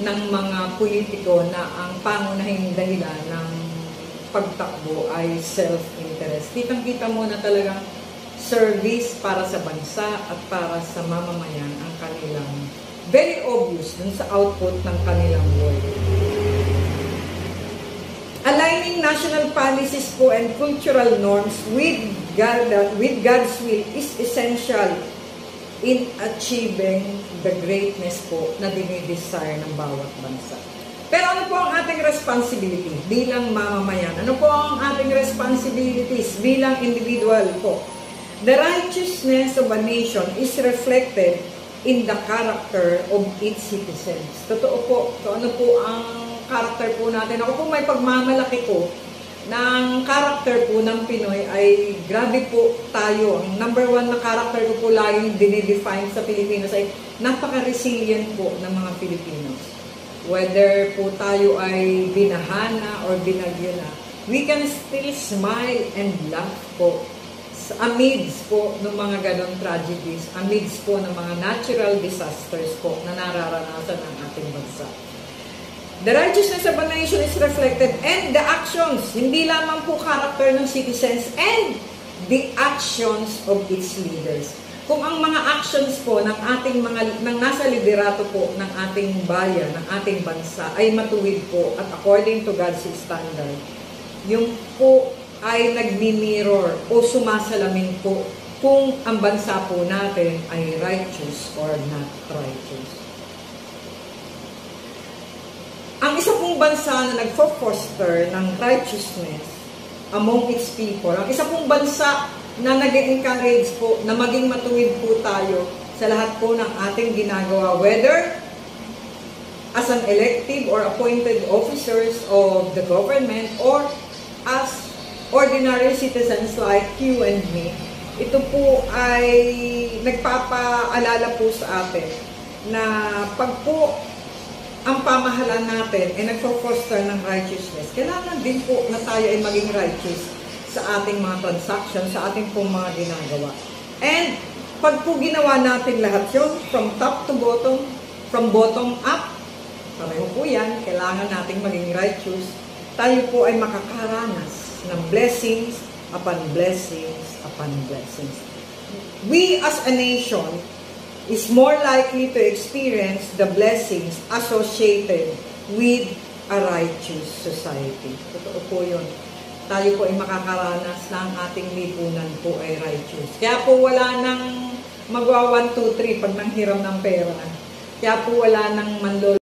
ng mga politiko na ang pangunahing dahilan ng pagtakbo ay self-interest. Kitang-kita mo na talagang service para sa bansa at para sa mamamayan ang kanilang very obvious dun sa output ng kanilang work. Aligning national policies po and cultural norms with God's will is essential in achieving the greatness po na dinidesire ng bawat bansa. Pero ano po ang ating responsibility bilang mamamayan? Ano po ang ating responsibilities bilang individual po? The righteousness of a nation is reflected in the character of its citizens. Totoo po. So ano po ang character po natin? Ako po may pagmamalaki ko ng character po ng Pinoy ay grabe po tayo. Ang number one na character ko po laging dinidefine sa Pilipinas ay napaka-resilient po ng mga Filipinos. Whether po tayo ay binahana or binagyo na, we can still smile and laugh po amidst po ng mga ganong tragedies, amidst po ng mga natural disasters po na nararanasan ng ating bansa. The righteousness of a nation is reflected and the actions, hindi lamang po character ng citizens and the actions of its leaders. Kung ang mga actions po ng ating ng nasa liderato po ng ating bayan, ng ating bansa ay matuwid po at according to God's standard, yung po ay nagmi-mirror o sumasalamin po kung ang bansa po natin ay righteous or not righteous. Ang isa pong bansa na nagfo-foster ng righteousness among its people, ang isa pong bansa na nag-encourage po na maging matuwid po tayo sa lahat po ng ating ginagawa, whether as an elective or appointed officers of the government or as ordinary citizens like you and me, ito po ay nagpapaalala po sa atin na pag po ang pamahalaan natin ay nagpo-foster ng righteousness, kailangan din po na tayo ay maging righteous sa ating mga transactions, sa ating pong mga ginagawa. And pag po ginawa natin lahat yun, from top to bottom, from bottom up, pareho po yan, kailangan nating maging righteous, tayo po ay makakaranas ng blessings upon blessings upon blessings. We as a nation is more likely to experience the blessings associated with a righteous society. Totoo po yun. Tayo po ay makakaranas na ang ating lipunan po ay righteous. Kaya po wala nang magwa 1, 2, 3 pag nanghiram ng pera. Kaya po wala nang manlolo.